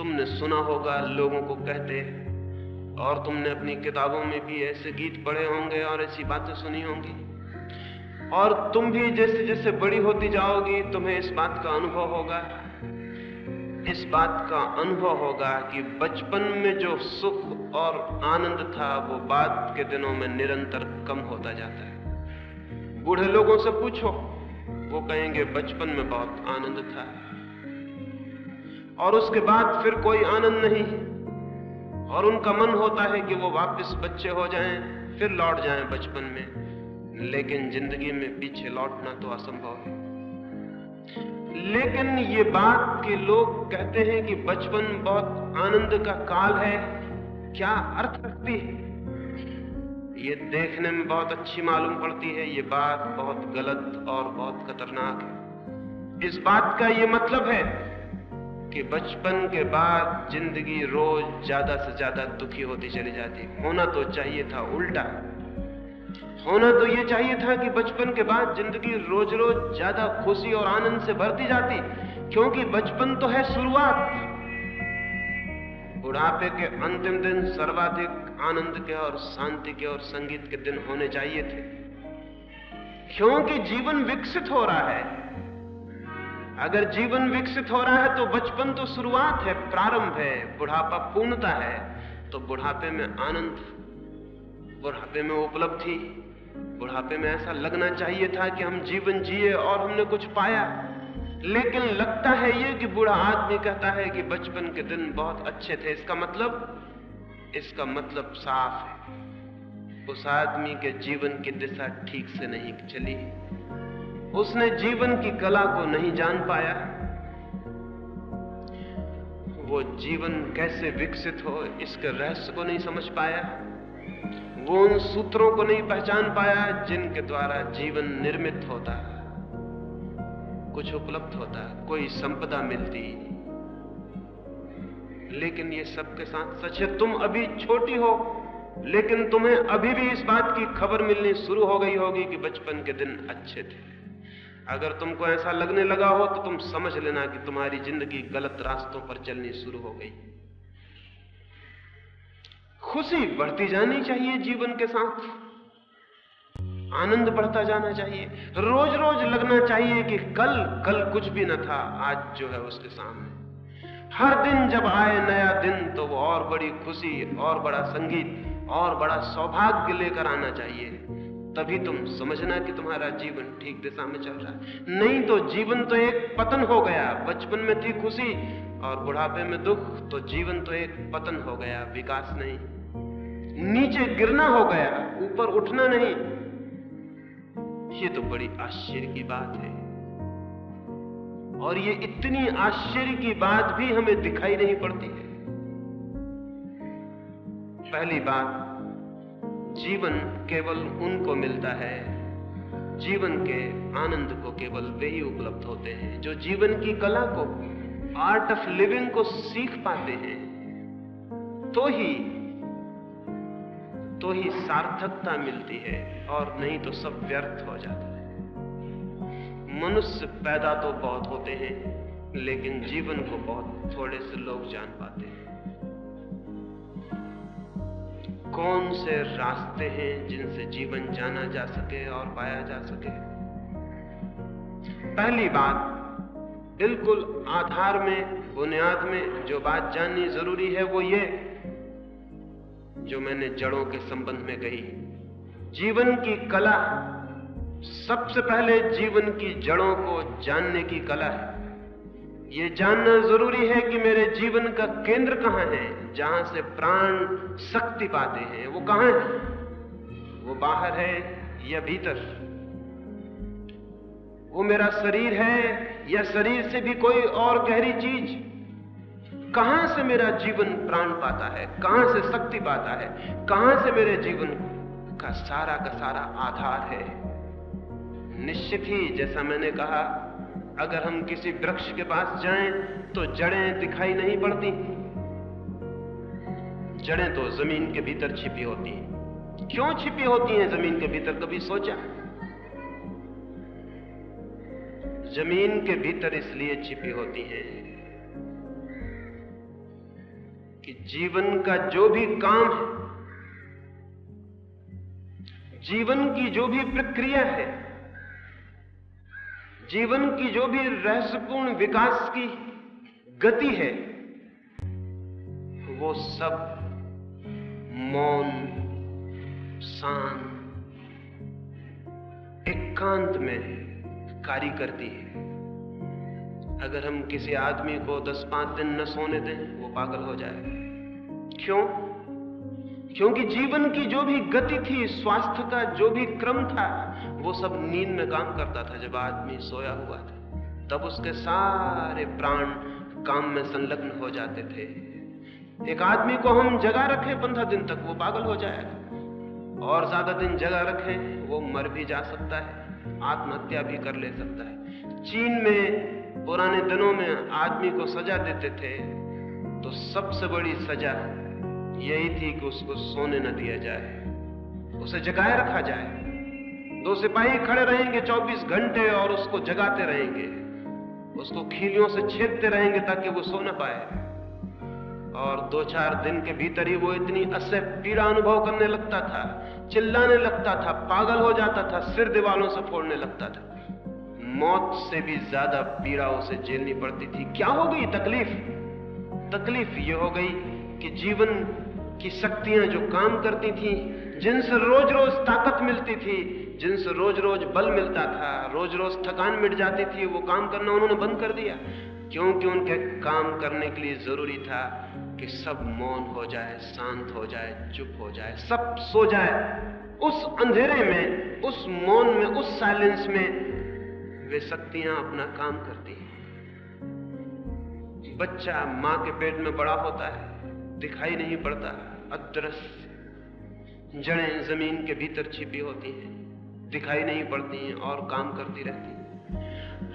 तुमने सुना होगा लोगों को कहते, और तुमने अपनी किताबों में भी ऐसे गीत पढ़े होंगे और ऐसी बातें सुनी होंगी, और तुम भी जैसे जैसे बड़ी होती जाओगी तुम्हें इस बात का अनुभव होगा, इस बात का अनुभव होगा कि बचपन में जो सुख और आनंद था वो बाद के दिनों में निरंतर कम होता जाता है। बूढ़े लोगों से पूछो, वो कहेंगे बचपन में बहुत आनंद था, और उसके बाद फिर कोई आनंद नहीं, और उनका मन होता है कि वो वापस बच्चे हो जाएं, फिर लौट जाएं बचपन में। लेकिन जिंदगी में पीछे लौटना तो असंभव है। लेकिन ये बात कि लोग कहते हैं कि बचपन बहुत आनंद का काल है, क्या अर्थ रखती है? ये देखने में बहुत अच्छी मालूम पड़ती है, ये बात बहुत गलत और बहुत खतरनाक है। इस बात का ये मतलब है कि बचपन के बाद जिंदगी रोज ज्यादा से ज्यादा दुखी होती चली जाती। होना तो चाहिए था उल्टा, होना तो ये चाहिए था कि बचपन के बाद जिंदगी रोज रोज ज्यादा खुशी और आनंद से भरती जाती, क्योंकि बचपन तो है शुरुआत। बुढ़ापे के अंतिम दिन सर्वाधिक आनंद के और शांति के और संगीत के दिन होने चाहिए थे, क्योंकि जीवन विकसित हो रहा है। अगर जीवन विकसित हो रहा है तो बचपन तो शुरुआत है, प्रारंभ है, बुढ़ापा पूर्णता है। तो बुढ़ापे में आनंद, बुढ़ापे में उपलब्धि, बुढ़ापे में ऐसा लगना चाहिए था कि हम जीवन जिए और हमने कुछ पाया। लेकिन लगता है ये कि बूढ़ा आदमी कहता है कि बचपन के दिन बहुत अच्छे थे। इसका मतलब साफ है, उस आदमी के जीवन की दिशा ठीक से नहीं चली, उसने जीवन की कला को नहीं जान पाया, वो जीवन कैसे विकसित हो इसके रहस्य को नहीं समझ पाया, वो उन सूत्रों को नहीं पहचान पाया जिनके द्वारा जीवन निर्मित होता, कुछ उपलब्ध होता, कोई संपदा मिलती। लेकिन ये सबके साथ सच है, तुम अभी छोटी हो, लेकिन तुम्हें अभी भी इस बात की खबर मिलनी शुरू हो गई होगी कि बचपन के दिन अच्छे थे। अगर तुमको ऐसा लगने लगा हो तो तुम समझ लेना कि तुम्हारी जिंदगी गलत रास्तों पर चलनी शुरू हो गई। खुशी बढ़ती जानी चाहिए, जीवन के साथ आनंद बढ़ता जाना चाहिए। रोज रोज लगना चाहिए कि कल कुछ भी न था, आज जो है उसके सामने। हर दिन जब आए नया दिन तो वो और बड़ी खुशी और बड़ा संगीत और बड़ा सौभाग्य लेकर आना चाहिए। तभी तुम समझना कि तुम्हारा जीवन ठीक दिशा में चल रहा है। नहीं तो जीवन तो एक पतन हो गया। बचपन में थी खुशी और बुढ़ापे में दुख, तो जीवन तो एक पतन हो गया, विकास नहीं, नीचे गिरना हो गया, ऊपर उठना नहीं। ये तो बड़ी आश्चर्य की बात है, और ये इतनी आश्चर्य की बात भी हमें दिखाई नहीं पड़ती है। पहली बात, जीवन केवल उनको मिलता है, जीवन के आनंद को केवल वे ही उपलब्ध होते हैं जो जीवन की कला को, आर्ट ऑफ लिविंग को सीख पाते हैं। तो ही सार्थकता मिलती है, और नहीं तो सब व्यर्थ हो जाता है। मनुष्य पैदा तो बहुत होते हैं, लेकिन जीवन को बहुत थोड़े से लोग जान पाते हैं। कौन से रास्ते हैं जिनसे जीवन जाना जा सके और पाया जा सके? पहली बात, बिल्कुल आधार में, बुनियाद में जो बात जाननी जरूरी है वो ये जो मैंने जड़ों के संबंध में कही। जीवन की कला, सबसे पहले जीवन की जड़ों को जानने की कला है। ये जानना जरूरी है कि मेरे जीवन का केंद्र कहां है, जहां से प्राण शक्ति पाते हैं। वो कहां है? वो बाहर है या भीतर? वो मेरा शरीर है या शरीर से भी कोई और गहरी चीज? कहां से मेरा जीवन प्राण पाता है, कहां से शक्ति पाता है, कहां से मेरे जीवन का सारा आधार है? निश्चित ही, जैसा मैंने कहा, अगर हम किसी वृक्ष के पास जाएं तो जड़ें दिखाई नहीं पड़ती। जड़ें तो जमीन के भीतर छिपी होती हैं। क्यों छिपी होती हैं जमीन के भीतर, कभी सोचा? जमीन के भीतर इसलिए छिपी होती हैं कि जीवन का जो भी काम है, जीवन की जो भी प्रक्रिया है, जीवन की जो भी रहस्यपूर्ण विकास की गति है, वो सब मौन, शांत, एकांत में कार्य करती है। अगर हम किसी आदमी को 10-5 दिन न सोने दें, वो पागल हो जाए। क्यों? क्योंकि जीवन की जो भी गति थी, स्वास्थ्य का जो भी क्रम था, वो सब नींद में काम करता था। जब आदमी सोया हुआ था, तब उसके सारे प्राण काम में संलग्न हो जाते थे। एक आदमी को हम जगा रखें 15 दिन तक, वो पागल हो जाएगा। और ज्यादा दिन जगा रखें, वो मर भी जा सकता है, आत्महत्या भी कर ले सकता है। चीन में पुराने दिनों में आदमी को सजा देते थे, तो सबसे बड़ी सजा यही थी कि उसको सोने न दिया जाए, उसे जगाए रखा जाए। 2 सिपाही खड़े रहेंगे 24 घंटे और उसको जगाते रहेंगे, उसको खीलियों से छेदते रहेंगे ताकि वो सो न पाए। और 2-4 दिन के भीतर ही वो इतनी असह्य पीड़ा अनुभव करने लगता था, चिल्लाने लगता था, पागल हो जाता था, सिर दीवालों से फोड़ने लगता था। मौत से भी ज्यादा पीड़ा उसे झेलनी पड़ती थी। क्या हो गई तकलीफ? तकलीफ ये हो गई कि जीवन की शक्तियां जो काम करती थी, जिनसे रोज रोज ताकत मिलती थी, जिनसे रोज रोज बल मिलता था, रोज रोज थकान मिट जाती थी, वो काम करना उन्होंने बंद कर दिया। क्योंकि उनके काम करने के लिए जरूरी था कि सब मौन हो जाए, शांत हो जाए, चुप हो जाए, सब सो जाए। उस अंधेरे में, उस मौन में, उस साइलेंस में वे शक्तियां अपना काम करती हैं। बच्चा मां के पेट में बड़ा होता है, दिखाई नहीं पड़ता, अदृश्य जड़ें जमीन के भीतर छिपी होती हैं, दिखाई नहीं पड़ती हैं और काम करती रहती हैं।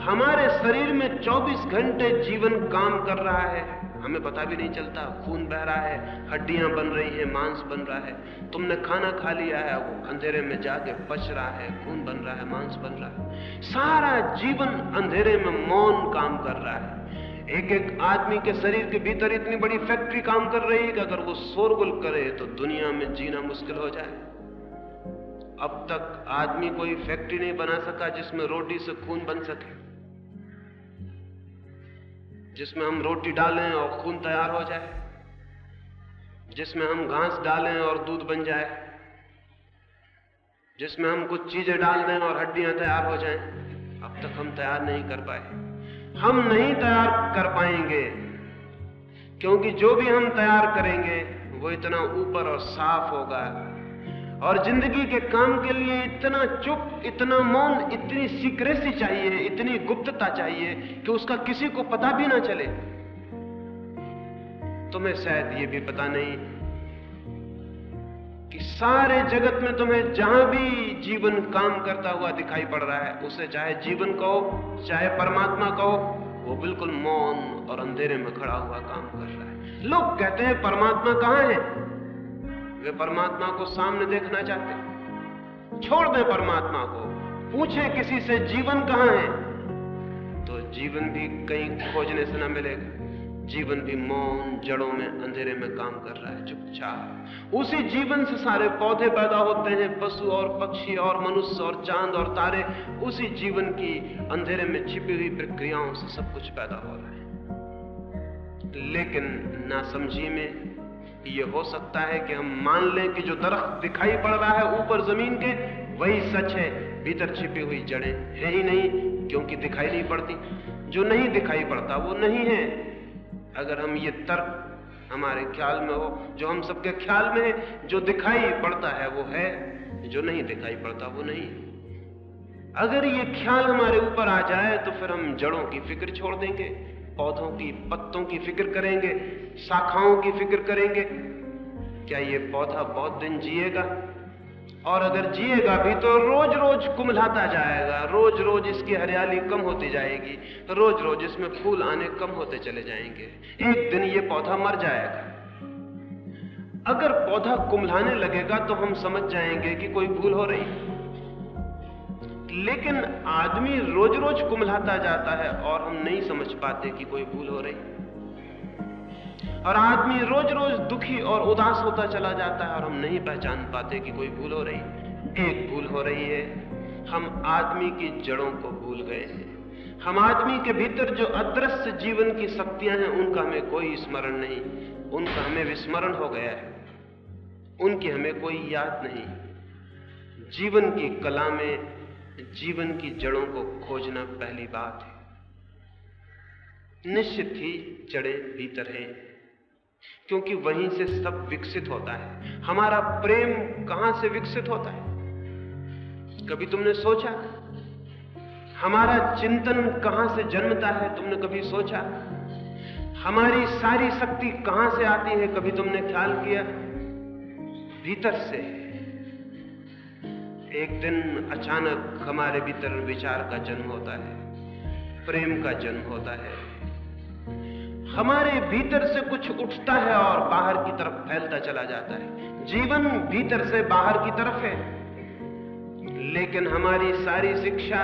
हमारे शरीर में 24 घंटे जीवन काम कर रहा है, हमें पता भी नहीं चलता। खून बह रहा है, हड्डियां बन रही हैं, मांस बन रहा है। तुमने खाना खा लिया है, वो अंधेरे में जाके पच रहा है, खून बन रहा है, मांस बन रहा है। सारा जीवन अंधेरे में मौन काम कर रहा है। एक एक आदमी के शरीर के भीतर इतनी बड़ी फैक्ट्री काम कर रही है कि अगर वो शोरगुल करे तो दुनिया में जीना मुश्किल हो जाए। अब तक आदमी कोई फैक्ट्री नहीं बना सका जिसमें रोटी से खून बन सके, जिसमें हम रोटी डालें और खून तैयार हो जाए, जिसमें हम घास डालें और दूध बन जाए, जिसमें हम कुछ चीजें डाल दें और हड्डियां तैयार हो जाएं। अब तक हम तैयार नहीं कर पाए। हम नहीं तैयार कर पाएंगे, क्योंकि जो भी हम तैयार करेंगे वो इतना ऊपर और साफ होगा। और जिंदगी के काम के लिए इतना चुप, इतना मौन, इतनी सीक्रेसी चाहिए, इतनी गुप्तता चाहिए कि उसका किसी को पता भी ना चले। तुम्हें शायद ये भी पता नहीं कि सारे जगत में तुम्हें जहां भी जीवन काम करता हुआ दिखाई पड़ रहा है, उसे चाहे जीवन कहो, चाहे परमात्मा कहो, वो बिल्कुल मौन और अंधेरे में खड़ा हुआ काम कर रहा है। लोग कहते हैं परमात्मा कहां है? वे परमात्मा को सामने देखना चाहते हैं। छोड़ दें परमात्मा को, पूछें किसी से जीवन कहां है, तो जीवन भी कहीं खोजने से न मिलेगा। जीवन भी मौन, जड़ों में, अंधेरे में काम कर रहा है, चुपचाप। उसी जीवन से सारे पौधे पैदा होते हैं, पशु और पक्षी और मनुष्य और चांद और तारे। उसी जीवन की अंधेरे में छिपी हुई प्रक्रियाओं से सब कुछ पैदा हो रहा है। लेकिन नासमझी में ये हो सकता है कि हम मान लें कि जो दरख्त दिखाई पड़ रहा है ऊपर जमीन के, वही सच है, भीतर छिपी हुई जड़ें है ही नहीं, क्योंकि दिखाई नहीं पड़ती। जो नहीं दिखाई पड़ता वो नहीं है। अगर हम ये तर्क हमारे ख्याल में हो, जो हम सबके ख्याल में है, जो दिखाई पड़ता है वो है, जो नहीं दिखाई पड़ता वो नहीं। अगर ये ख्याल हमारे ऊपर आ जाए तो फिर हम जड़ों की फिक्र छोड़ देंगे, पौधों की, पत्तों की फिक्र करेंगे, शाखाओं की फिक्र करेंगे। क्या ये पौधा बहुत दिन जिएगा? और अगर जिएगा भी तो रोज रोज कुम्हलाता जाएगा, रोज रोज इसकी हरियाली कम होती जाएगी, रोज रोज इसमें फूल आने कम होते चले जाएंगे। एक दिन ये पौधा मर जाएगा। अगर पौधा कुम्हलाने लगेगा तो हम समझ जाएंगे कि कोई भूल हो रही। लेकिन आदमी रोज रोज कुम्हलाता जाता है और हम नहीं समझ पाते कि कोई भूल हो रही। और आदमी रोज रोज दुखी और उदास होता चला जाता है और हम नहीं पहचान पाते कि कोई भूल हो रही। एक भूल हो रही है, हम आदमी की जड़ों को भूल गए हैं। हम आदमी के भीतर जो अदृश्य जीवन की शक्तियां हैं उनका हमें कोई स्मरण नहीं, उनका हमें विस्मरण हो गया है, उनकी हमें कोई याद नहीं। जीवन की कला में जीवन की जड़ों को खोजना पहली बात है। निश्चित ही जड़ें भीतर हैं, क्योंकि वहीं से सब विकसित होता है। हमारा प्रेम कहां से विकसित होता है? कभी तुमने सोचा? हमारा चिंतन कहां से जन्मता है? तुमने कभी सोचा? हमारी सारी शक्ति कहां से आती है? कभी तुमने ख्याल किया? भीतर से। एक दिन अचानक हमारे भीतर विचार का जन्म होता है, प्रेम का जन्म होता है। हमारे भीतर से कुछ उठता है और बाहर की तरफ फैलता चला जाता है। जीवन भीतर से बाहर की तरफ है, लेकिन हमारी सारी शिक्षा,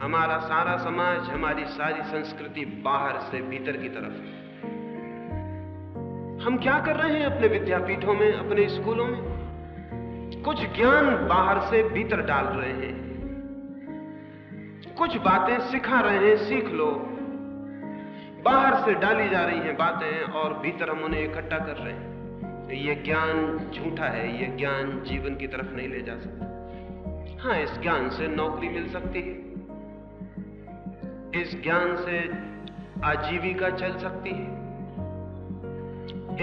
हमारा सारा समाज, हमारी सारी संस्कृति बाहर से भीतर की तरफ है। हम क्या कर रहे हैं अपने विद्यापीठों में, अपने स्कूलों में? कुछ ज्ञान बाहर से भीतर डाल रहे हैं, कुछ बातें सिखा रहे हैं, सीख लो। बाहर से डाली जा रही हैं बातें और भीतर हम उन्हें इकट्ठा कर रहे हैं। ये ज्ञान झूठा है, ये ज्ञान जीवन की तरफ नहीं ले जा सकता। हाँ, इस ज्ञान से नौकरी मिल सकती है, इस ज्ञान से आजीविका चल सकती है,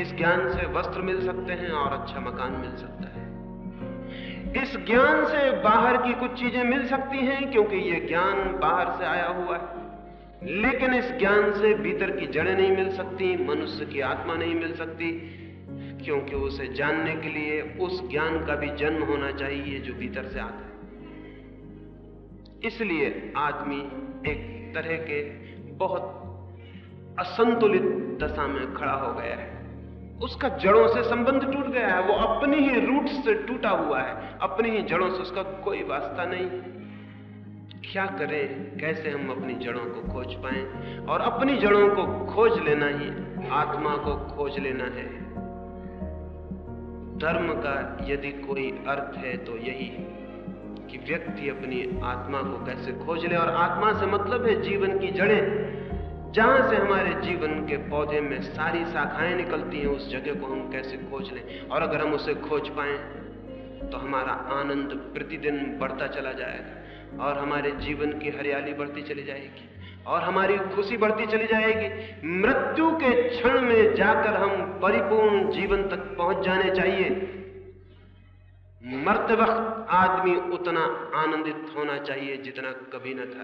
इस ज्ञान से वस्त्र मिल सकते हैं और अच्छा मकान मिल सकता है। इस ज्ञान से बाहर की कुछ चीजें मिल सकती हैं, क्योंकि यह ज्ञान बाहर से आया हुआ है, लेकिन इस ज्ञान से भीतर की जड़ें नहीं मिल सकती, मनुष्य की आत्मा नहीं मिल सकती, क्योंकि उसे जानने के लिए उस ज्ञान का भी जन्म होना चाहिए जो भीतर से आता है। इसलिए आदमी एक तरह के बहुत असंतुलित दशा में खड़ा हो गया है। उसका जड़ों से संबंध टूट गया है, वो अपनी ही रूट से टूटा हुआ है, अपनी ही जड़ों से उसका कोई वास्ता नहीं। क्या करें? कैसे हम अपनी जड़ों को खोज पाएं? और अपनी जड़ों को खोज लेना ही आत्मा को खोज लेना है। धर्म का यदि कोई अर्थ है तो यही है कि व्यक्ति अपनी आत्मा को कैसे खोज ले। और आत्मा से मतलब है जीवन की जड़ें, जहां से हमारे जीवन के पौधे में सारी शाखाएं निकलती हैं, उस जगह को हम कैसे खोज लें। और अगर हम उसे खोज पाएं तो हमारा आनंद प्रतिदिन बढ़ता चला जाएगा और हमारे जीवन की हरियाली बढ़ती चली जाएगी और हमारी खुशी बढ़ती चली जाएगी। मृत्यु के क्षण में जाकर हम परिपूर्ण जीवन तक पहुंच जाने चाहिए। मरते वक्त आदमी उतना आनंदित होना चाहिए जितना कभी न था।